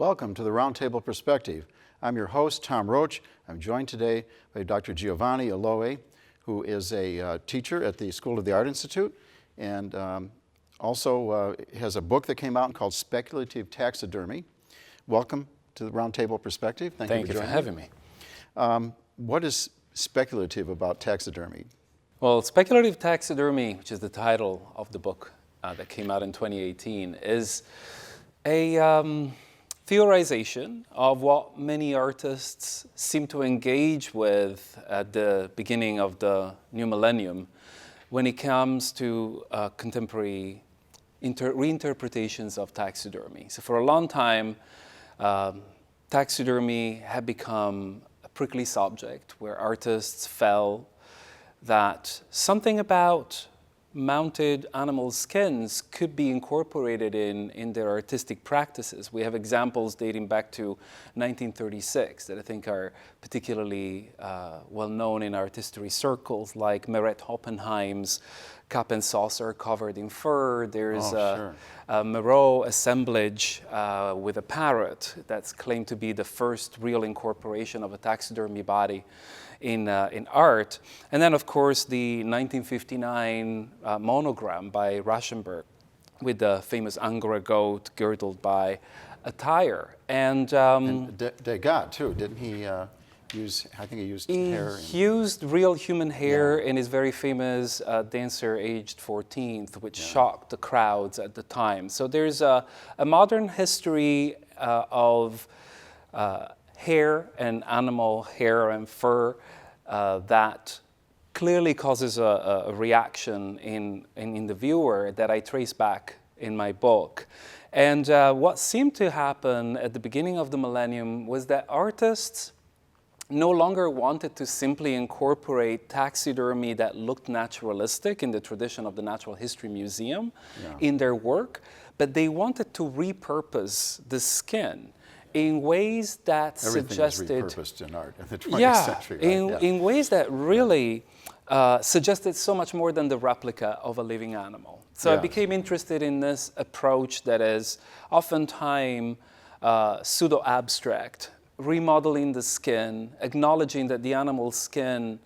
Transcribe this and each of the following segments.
Welcome to the Roundtable Perspective. I'm your host, Tom Roach. I'm joined today by Dr. Giovanni Aloi, who is a teacher at the School of the Art Institute and also has a book that came out called Speculative Taxidermy. Welcome to the Roundtable Perspective. Thank you for having me. What is speculative about taxidermy? Well, Speculative Taxidermy, which is the title of the book that came out in 2018, is a theorization of what many artists seem to engage with at the beginning of the new millennium when it comes to contemporary reinterpretations of taxidermy. So for a long time, taxidermy had become a prickly subject where artists felt that something about mounted animal skins could be incorporated in their artistic practices. We have examples dating back to 1936 that I think are particularly well known in art history circles, like Meret Oppenheim's cup and saucer covered in fur. There's a Moreau assemblage with a parrot that's claimed to be the first real incorporation of a taxidermy body in art. And then, of course, the 1959 monogram by Rauschenberg with the famous Angora goat girdled by a tire. And Degas, too, didn't he use, I think he used hair? He used real human hair in his very famous Dancer Aged 14th, which shocked the crowds at the time. So there's a modern history of hair and animal hair and fur that clearly causes a reaction in the viewer that I trace back in my book. And what seemed to happen at the beginning of the millennium was that artists no longer wanted to simply incorporate taxidermy that looked naturalistic in the tradition of the Natural History Museum in their work, but they wanted to repurpose the skin in ways that suggested... Everything was repurposed in art in the 20th century, right? In ways that really suggested so much more than the replica of a living animal. So I became interested in this approach that is oftentimes pseudo-abstract, remodeling the skin, acknowledging that the animal skin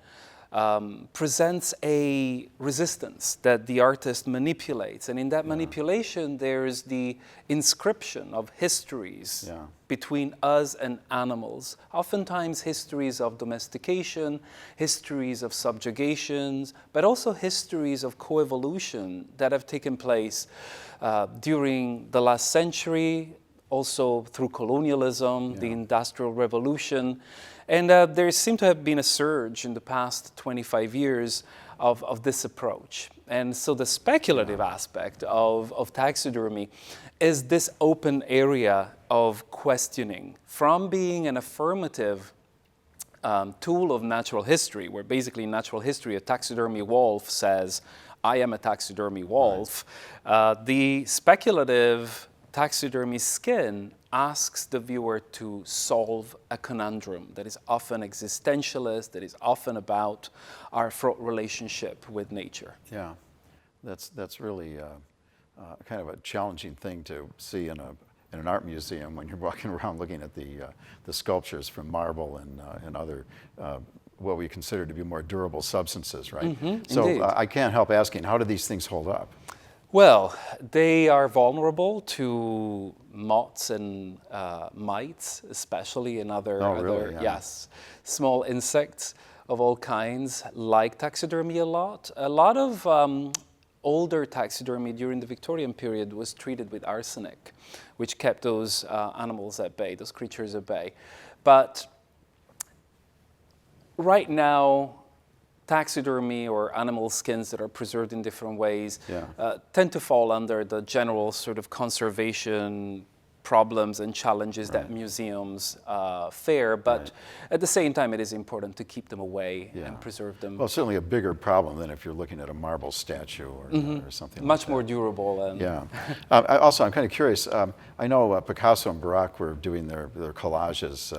presents a resistance that the artist manipulates. And in that manipulation, there's the inscription of histories between us and animals. Oftentimes histories of domestication, histories of subjugations, but also histories of coevolution that have taken place during the last century, also through colonialism, the Industrial Revolution. And there seemed to have been a surge in the past 25 years of this approach. And so the speculative aspect of taxidermy is this open area of questioning, from being an affirmative tool of natural history, where basically in natural history a taxidermy wolf says, I am a taxidermy wolf. The speculative taxidermy skin asks the viewer to solve a conundrum that is often existentialist, that is often about our fraught relationship with nature. Yeah, that's really kind of a challenging thing to see in an art museum when you're walking around looking at the sculptures from marble and other what we consider to be more durable substances, right? So I can't help asking, how do these things hold up? Well, they are vulnerable to moths and mites, especially, and other small insects of all kinds like taxidermy a lot. A lot of older taxidermy during the Victorian period was treated with arsenic, which kept those animals at bay, those creatures at bay. But right now, taxidermy or animal skins that are preserved in different ways tend to fall under the general sort of conservation problems and challenges that museums fare, but at the same time it is important to keep them away and preserve them. Well, certainly a bigger problem than if you're looking at a marble statue or something much like that. More durable. And also, I'm kind of curious, I know Picasso and Barak were doing their collages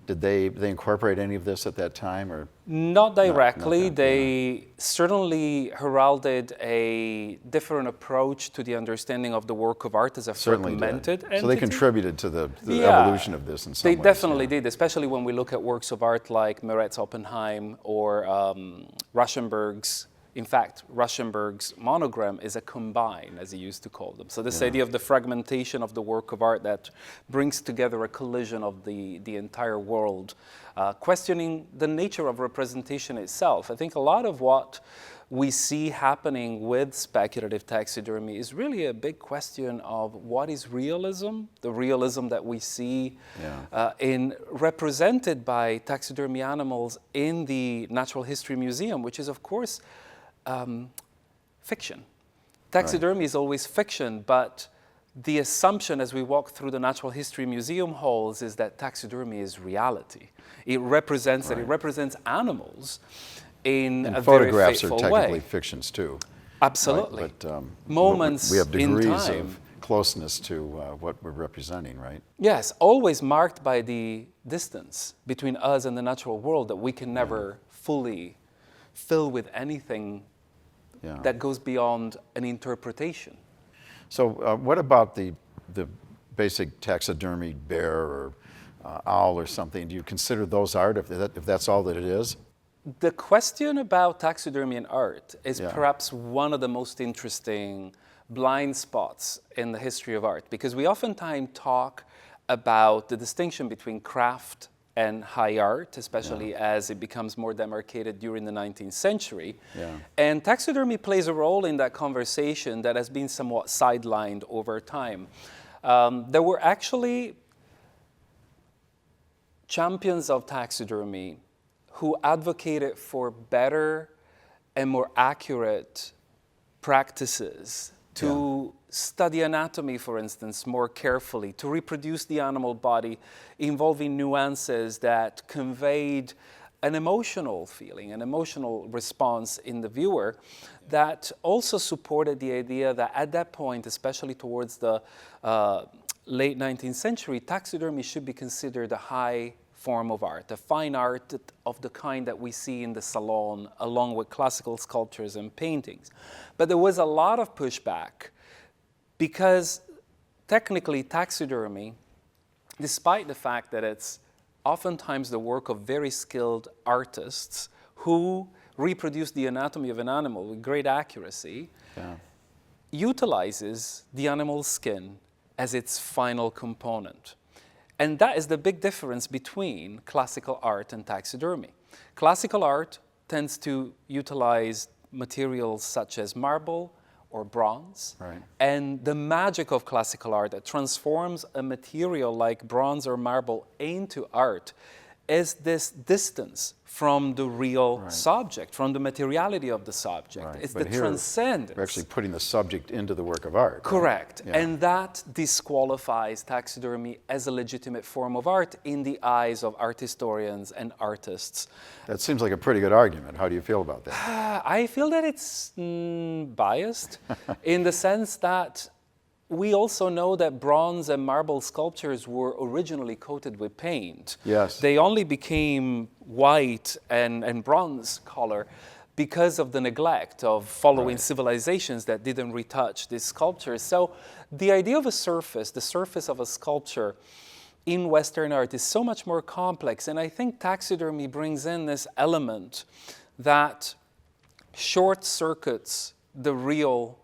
Did they incorporate any of this at that time, or? Not directly. that, They certainly heralded a different approach to the understanding of the work of art as a Certainly fragmented did. entity. So they contributed to the Yeah. evolution of this in some They ways. definitely did, especially when we look at works of art like Maret's Oppenheim or Rauschenberg's. In fact, Rauschenberg's monogram is a combine, as he used to call them. So this idea of the fragmentation of the work of art that brings together a collision of the entire world, questioning the nature of representation itself. I think a lot of what we see happening with speculative taxidermy is really a big question of what is realism, the realism that we see represented by taxidermy animals in the Natural History Museum, which is, of course, fiction. Taxidermy is always fiction, but the assumption as we walk through the Natural History Museum halls is that taxidermy is reality. It represents that it represents animals in a very photographs are faithful technically way. fictions too. Absolutely. Right? But Moments we have in degrees time. of closeness to what we're representing, right? Yes, always marked by the distance between us and the natural world that we can never fully fill with anything that goes beyond an interpretation. So what about the basic taxidermy bear or owl or something? Do you consider those art if that's all that it is? The question about taxidermy and art is perhaps one of the most interesting blind spots in the history of art, because we oftentimes talk about the distinction between craft and high art, especially as it becomes more demarcated during the 19th century. And taxidermy plays a role in that conversation that has been somewhat sidelined over time. There were actually champions of taxidermy who advocated for better and more accurate practices to study anatomy, for instance, more carefully, to reproduce the animal body involving nuances that conveyed an emotional feeling, an emotional response in the viewer, that also supported the idea that at that point, especially towards the late 19th century, taxidermy should be considered a high form of art, a fine art of the kind that we see in the salon, along with classical sculptures and paintings. But there was a lot of pushback because technically taxidermy, despite the fact that it's oftentimes the work of very skilled artists who reproduce the anatomy of an animal with great accuracy, utilizes the animal's skin as its final component. And that is the big difference between classical art and taxidermy. Classical art tends to utilize materials such as marble or bronze. And the magic of classical art that transforms a material like bronze or marble into art is this distance from the real subject, from the materiality of the subject. It's But the here, transcendence. we're actually putting the subject into the work of art. Correct. And that disqualifies taxidermy as a legitimate form of art in the eyes of art historians and artists. That seems like a pretty good argument. How do you feel about that? I feel that it's biased in the sense that we also know that bronze and marble sculptures were originally coated with paint. They only became white and bronze color because of the neglect of following civilizations that didn't retouch these sculptures. So the idea of a surface, the surface of a sculpture in Western art is so much more complex. And I think taxidermy brings in this element that short circuits the real,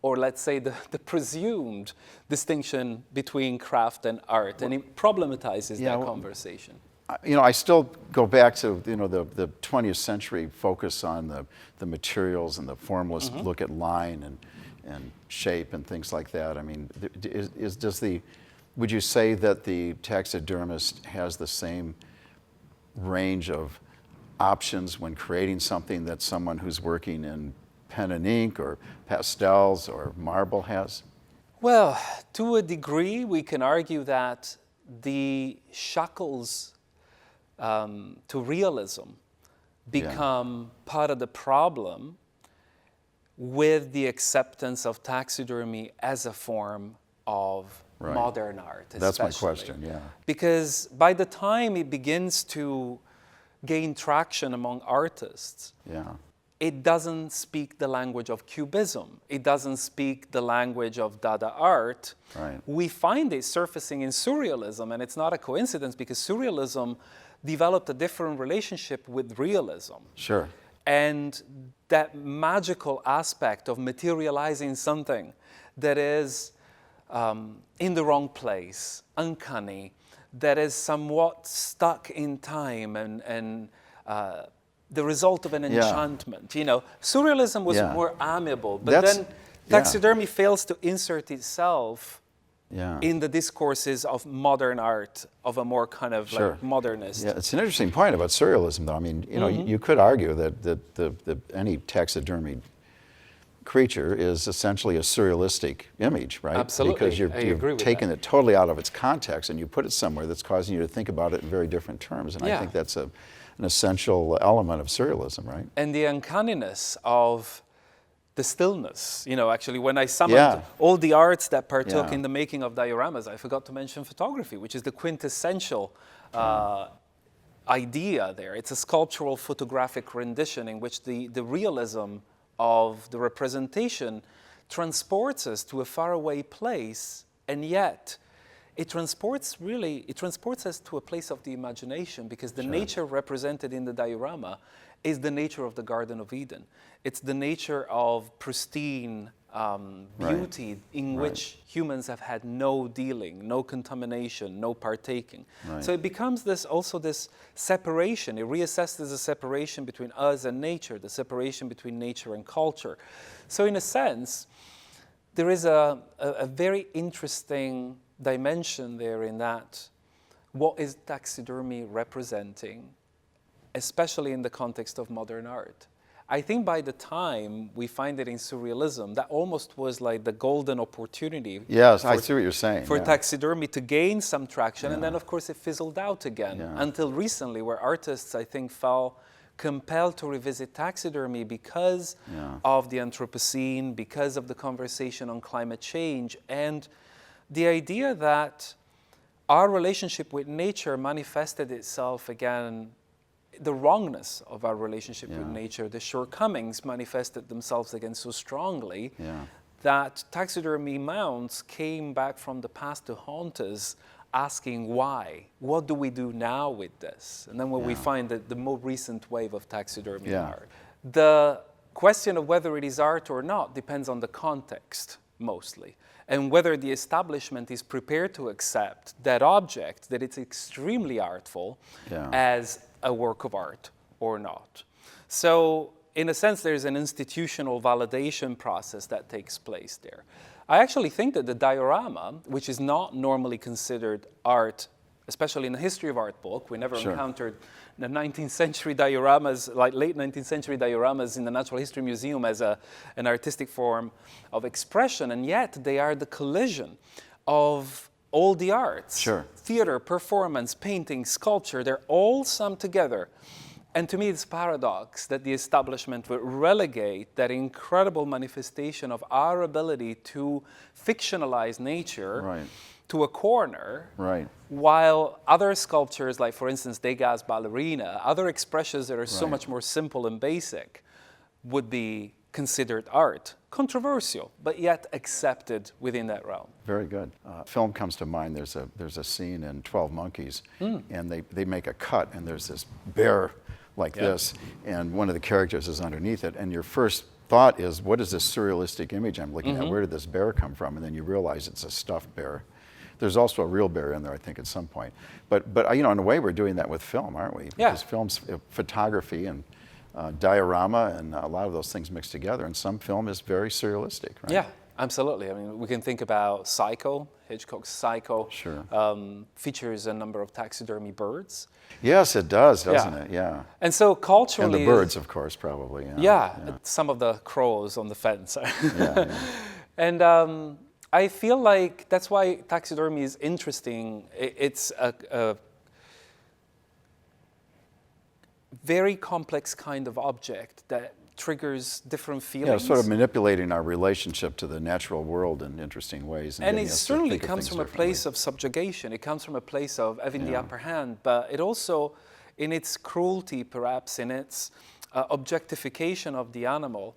or let's say the presumed distinction between craft and art, and it problematizes that conversation. You know, I still go back to, you know, the 20th century focus on the materials and the formalist look at line and shape and things like that. I mean, would you say that the taxidermist has the same range of options when creating something that someone who's working in pen and ink or pastels or marble has? Well, to a degree, we can argue that the shackles to realism become part of the problem with the acceptance of taxidermy as a form of Right. modern art. That's my especially. question, yeah. Because by the time it begins to gain traction among artists, Yeah. it doesn't speak the language of Cubism. It doesn't speak the language of Dada art. Right. We find it surfacing in Surrealism, and it's not a coincidence because Surrealism developed a different relationship with realism. Sure. And that magical aspect of materializing something that is in the wrong place, uncanny, that is somewhat stuck in time and the result of an enchantment. You know, Surrealism was more amiable, but then Taxidermy fails to insert itself in the discourses of modern art, of a more kind of like modernist. Yeah, it's an interesting point about Surrealism, though. I mean, you know, you could argue that any taxidermy creature is essentially a surrealistic image, right? Absolutely, Because you've taken it totally out of its context and you put it somewhere that's causing you to think about it in very different terms. And I think that's an essential element of surrealism, right? And the uncanniness of the stillness. You know, actually, when I summoned all the arts that partook in the making of dioramas, I forgot to mention photography, which is the quintessential idea there. It's a sculptural photographic rendition in which the realism of the representation transports us to a faraway place, and yet it transports us to a place of the imagination, because the nature represented in the diorama is the nature of the Garden of Eden. It's the nature of pristine beauty in which humans have had no dealing, no contamination, no partaking. So it becomes this separation. It reassesses the separation between us and nature, the separation between nature and culture. So in a sense, there is a very interesting dimension there in that what is taxidermy representing, especially in the context of modern art. I think by the time we find it in Surrealism, that almost was like the golden opportunity. Yes, I see what you're saying. For taxidermy to gain some traction, and then of course it fizzled out again until recently, where artists, I think, felt compelled to revisit taxidermy because of the Anthropocene, because of the conversation on climate change, and the idea that our relationship with nature manifested itself again. The wrongness of our relationship with nature, the shortcomings manifested themselves again so strongly that taxidermy mounts came back from the past to haunt us, asking why? What do we do now with this? And then when we find that the more recent wave of taxidermy art. The question of whether it is art or not depends on the context, mostly, and whether the establishment is prepared to accept that object, that it's extremely artful, as a work of art or not. So in a sense, there's an institutional validation process that takes place there. I actually think that the diorama, which is not normally considered art, especially in the history of art book, we never encountered the 19th century dioramas, like late 19th century dioramas in the Natural History Museum as an artistic form of expression, and yet they are the collision of all the arts, theater, performance, painting, sculpture, they're all summed together. And to me, it's a paradox that the establishment would relegate that incredible manifestation of our ability to fictionalize nature to a corner, while other sculptures, like for instance, Degas' ballerina, other expressions that are so much more simple and basic, would be considered art. Controversial, but yet accepted within that realm. Very good. Film comes to mind. There's a scene in 12 Monkeys, and they make a cut, and there's this bear like this, and one of the characters is underneath it, and your first thought is, what is this surrealistic image I'm looking at? Where did this bear come from? And then you realize it's a stuffed bear. There's also a real bear in there, I think, at some point. But you know, in a way, we're doing that with film, aren't we? Because film's photography and diorama and a lot of those things mixed together, and some film is very surrealistic, right? Yeah, absolutely. I mean, we can think about Psycho, Hitchcock's Psycho, features a number of taxidermy birds. Yes, it does, doesn't it? Yeah. And so culturally... And the birds, of course, probably. Some of the crows on the fence. And I feel like that's why taxidermy is interesting. It's a very complex kind of object that triggers different Yeah, feelings. sort of manipulating our relationship to the natural world in interesting ways. And getting it us to certainly think of comes things from a differently. place of subjugation. It comes from a place of having the Yeah. upper hand, but it also, in its cruelty, perhaps in its objectification of the animal,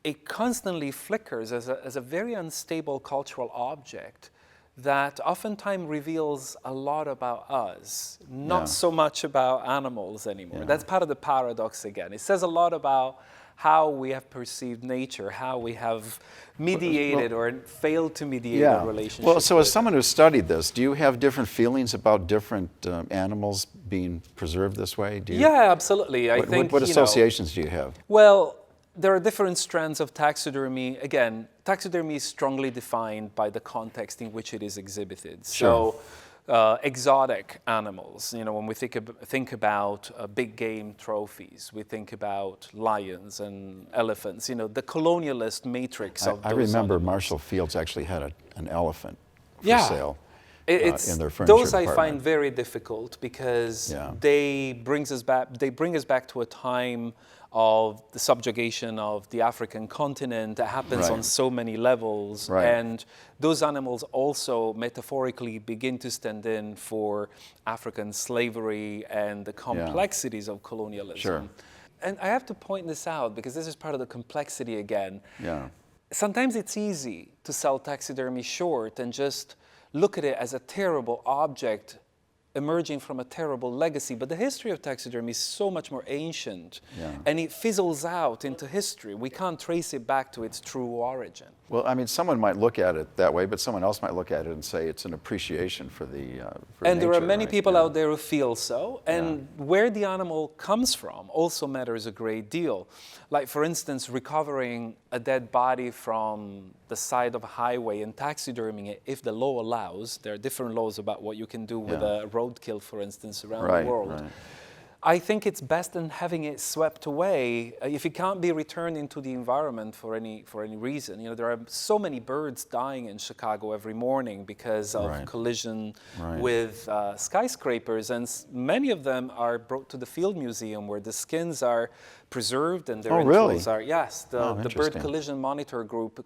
it constantly flickers as a very unstable cultural object that oftentimes reveals a lot about us, not Yeah. so much about animals anymore. Yeah. That's part of the paradox again. It says a lot about how we have perceived nature, how we have mediated or failed to mediate a relationship. Well, so as with someone who studied this, do you have different feelings about different animals being preserved this way? Do you, Yeah, absolutely. I think, what you know, associations do you have? well, there are different strands of taxidermy. Again, taxidermy is strongly defined by the context in which it is exhibited. Sure. So, exotic animals, you know, when we think about big game trophies, we think about lions and elephants, you know, the colonialist matrix of I those remember animals. Marshall Fields actually had an elephant for Yeah. sale It's, in their furniture those I department. find very difficult because Yeah. they bring us back to a time of the subjugation of the African continent that happens Right. on so many levels. Right. And those animals also metaphorically begin to stand in for African slavery and the complexities of colonialism. Sure. And I have to point this out because this is part of the complexity again. Yeah. Sometimes it's easy to sell taxidermy short and just look at it as a terrible object emerging from a terrible legacy. But the history of taxidermy is so much more ancient, and it fizzles out into history. We can't trace it back to its true origin. Well, I mean, someone might look at it that way, but someone else might look at it and say it's an appreciation for the for And there are nature, many right? people Yeah. out there who feel so, and where the animal comes from also matters a great deal. Like, for instance, recovering a dead body from the side of a highway and taxiderming it, if the law allows. There are different laws about what you can do with a roadkill, for instance, around the world. Right. I think it's best than having it swept away if it can't be returned into the environment for any reason. You know, there are so many birds dying in Chicago every morning because of collision with skyscrapers, and many of them are brought to the Field Museum where the skins are preserved and their entrails are. Yes, the Bird interesting. Collision Monitor Group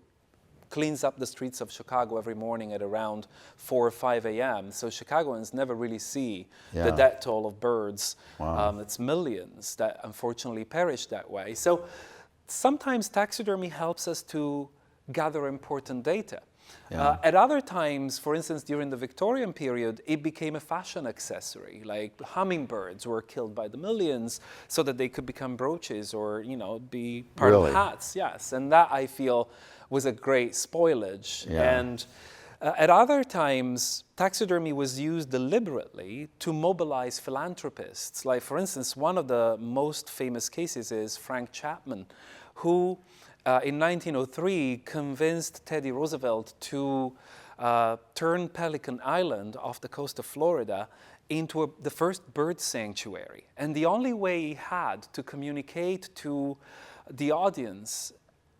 cleans up the streets of Chicago every morning at around 4 or 5 a.m. So Chicagoans never really see the death toll of birds. It's millions that unfortunately perish that way. So sometimes taxidermy helps us to gather important data. At other times, for instance, during the Victorian period, it became a fashion accessory. Like hummingbirds were killed by the millions so that they could become brooches or, you know, be part of hats. Yes, and that I feel was a great spoilage. And at other times, taxidermy was used deliberately to mobilize philanthropists. Like, for instance, one of the most famous cases is Frank Chapman, who in 1903 convinced Teddy Roosevelt to turn Pelican Island off the coast of Florida into the first bird sanctuary. And the only way he had to communicate to the audience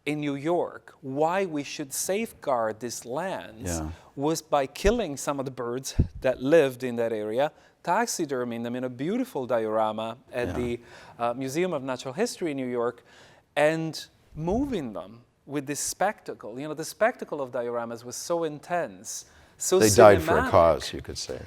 in New York why we should safeguard these lands was by killing some of the birds that lived in that area, taxiderming them in a beautiful diorama at the Museum of Natural History in New York, and moving them with this spectacle. You know, the spectacle of dioramas was so intense, so They died for a cause, you could say.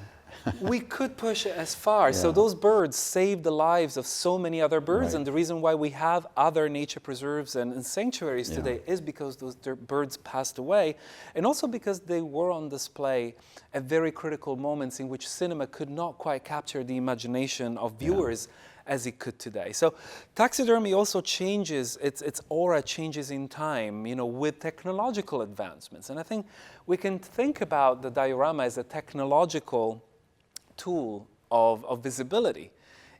We could push it as far. So those birds saved the lives of so many other birds, and the reason why we have other nature preserves and sanctuaries today is because those birds passed away, and also because they were on display at very critical moments in which cinema could not quite capture the imagination of viewers as it could today. So taxidermy also changes, its aura changes in time, you know, with technological advancements. And I think we can think about the diorama as a technological tool of visibility.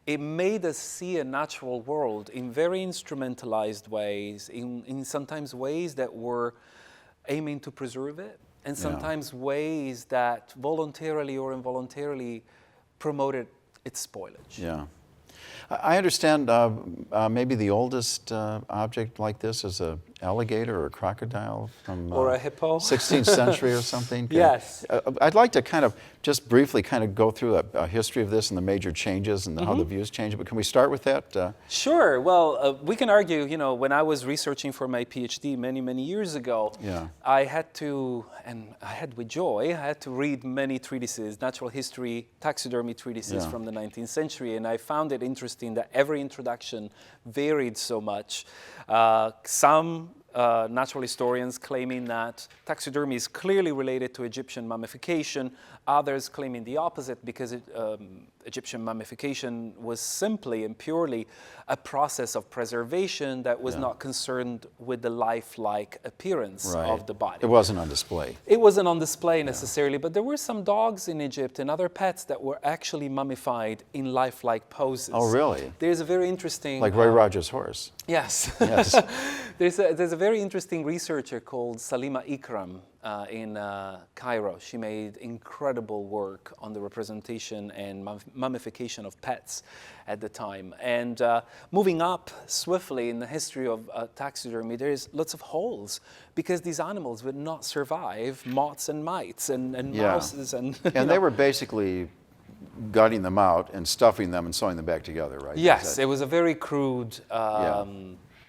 It made us see a natural world in very instrumentalized ways, in sometimes ways that were aiming to preserve it, and sometimes ways that voluntarily or involuntarily promoted its spoilage. Yeah. I understand maybe the oldest object like this is alligator or a crocodile from Or a hippo. 16th century or something? Yes. I'd like to kind of just briefly kind of go through a history of this and the major changes and how the views changed, but can we start with that? Sure. Well, we can argue, you know, when I was researching for my PhD many, many years ago, I had to, and I had with joy, I had to read many treatises, natural history, taxidermy treatises from the 19th century, and I found it interesting that every introduction varied so much. Some natural historians claiming that taxidermy is clearly related to Egyptian mummification, others claiming the opposite because Egyptian mummification was simply and purely a process of preservation that was not concerned with the lifelike appearance of the body. It wasn't on display. It wasn't on display necessarily, but there were some dogs in Egypt and other pets that were actually mummified in lifelike poses. Oh, really? There's a very interesting... Like Roy Rogers' horse. Yes. Yes. There's a very interesting researcher called Salima Ikram in Cairo. She made incredible work on the representation and mummification of pets at the time. And moving up swiftly in the history of taxidermy, there's lots of holes because these animals would not survive moths and mites and mouses. And they were basically gutting them out and stuffing them and sewing them back together, right? Yes, it was a very crude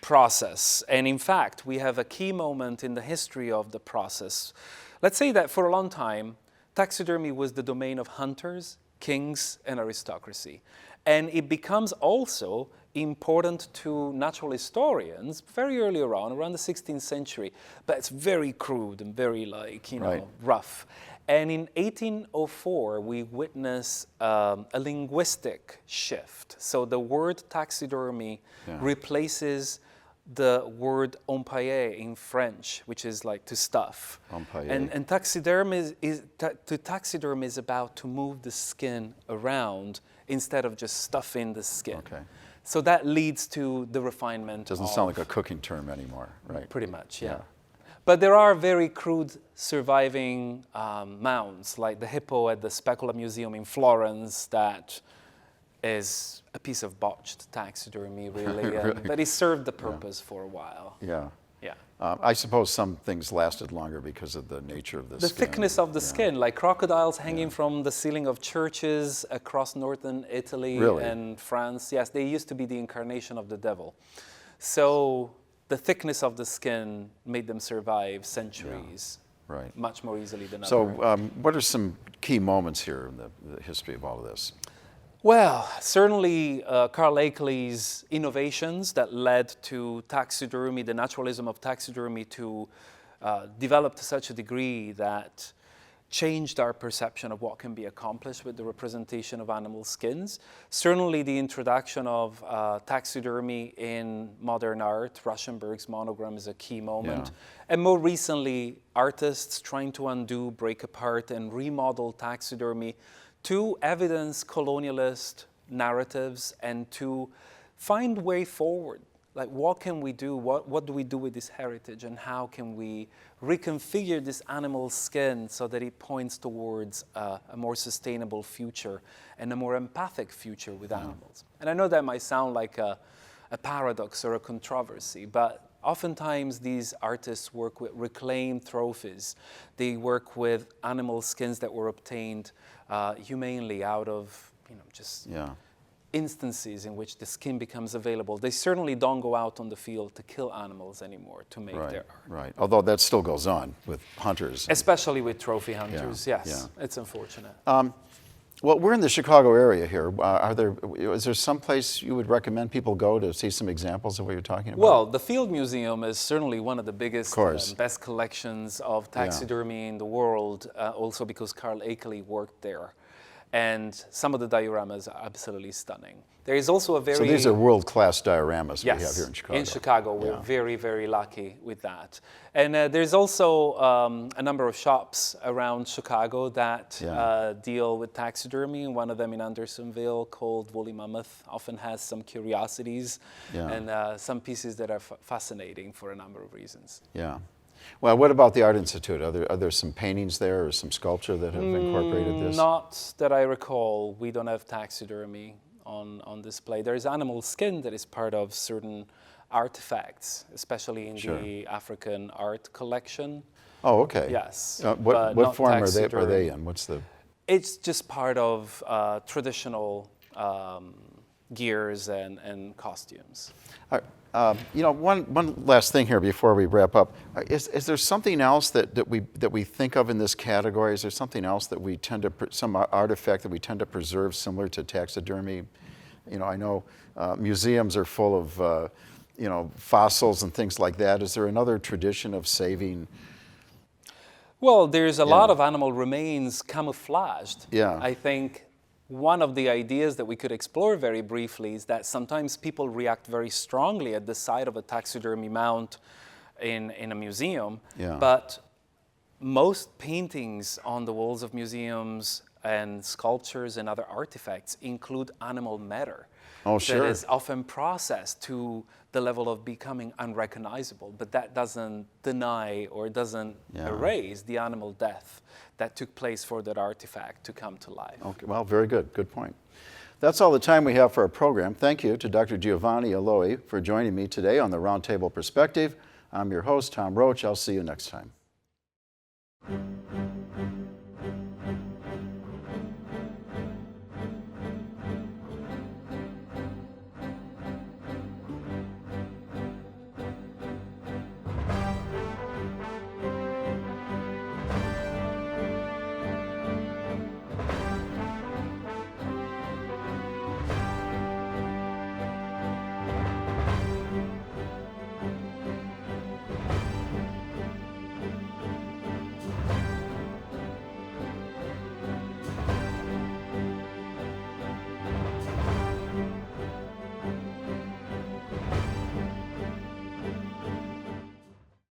process. And in fact, we have a key moment in the history of the process. Let's say that for a long time, taxidermy was the domain of hunters, kings, and aristocracy. And it becomes also important to natural historians very early around the 16th century. But it's very crude and very, like, you know, rough. And in 1804, we witness a linguistic shift. So the word taxidermy replaces the word empailler in French, which is like to stuff. And taxidermy is about to move the skin around instead of just stuffing the skin. So that leads to the refinement. Doesn't sound like a cooking term anymore, right? Pretty much, yeah. But there are very crude surviving mounds, like the hippo at the Speculative Museum in Florence, that is a piece of botched taxidermy, really. But it served the purpose for a while. Yeah. Yeah. I suppose some things lasted longer because of the nature of the skin. The thickness of the skin, like crocodiles hanging from the ceiling of churches across northern Italy and France. Yes, they used to be the incarnation of the devil. So the thickness of the skin made them survive centuries much more easily than others. So what are some key moments here in the history of all of this? Well, certainly Carl Akeley's innovations that led to taxidermy, the naturalism of taxidermy, to develop to such a degree that changed our perception of what can be accomplished with the representation of animal skins. Certainly the introduction of taxidermy in modern art, Rauschenberg's monogram is a key moment. And more recently, artists trying to undo, break apart, and remodel taxidermy to evidence colonialist narratives and to find way forward. Like, what can we do? What do we do with this heritage? And how can we reconfigure this animal skin so that it points towards a more sustainable future and a more empathic future with animals? And I know that might sound like a paradox or a controversy, but oftentimes these artists work with reclaimed trophies. They work with animal skins that were obtained humanely out of, you know, just instances in which the skin becomes available. They certainly don't go out on the field to kill animals anymore to make their art. Right, although that still goes on with hunters. Especially with trophy hunters, yes. It's unfortunate. Well, we're in the Chicago area here. Is there some place you would recommend people go to see some examples of what you're talking about? Well, the Field Museum is certainly one of the biggest and best collections of taxidermy in the world, also because Carl Akeley worked there. And some of the dioramas are absolutely stunning. There is also a very... So these are world-class dioramas we have here in Chicago. In Chicago, we're very, very lucky with that. And there's also a number of shops around Chicago that deal with taxidermy. One of them in Andersonville called Woolly Mammoth often has some curiosities and some pieces that are fascinating for a number of reasons. Yeah. Well, what about the Art Institute? Are there some paintings there or some sculpture that have incorporated this? Not that I recall. We don't have taxidermy on display. There's animal skin that is part of certain artifacts, especially in Sure. the African art collection. Oh, okay. Yes. What but not form are taxidermy. they in? What's the? It's just part of traditional gears and costumes. One last thing here before we wrap up. Is there something else that we think of in this category? Is there something else that we tend to, some artifact that we tend to preserve similar to taxidermy? I know museums are full of, fossils and things like that. Is there another tradition of saving? Well, there's a lot of animal remains camouflaged. Yeah. I think one of the ideas that we could explore very briefly is that sometimes people react very strongly at the sight of a taxidermy mount in a museum. Yeah. But most paintings on the walls of museums and sculptures and other artifacts include animal matter. Oh, sure. That is often processed to the level of becoming unrecognizable, but that doesn't deny or doesn't erase the animal death that took place for that artifact to come to life. Okay, well, very good. Good point. That's all the time we have for our program. Thank you to Dr. Giovanni Aloi for joining me today on the Roundtable Perspective. I'm your host, Tom Roach. I'll see you next time.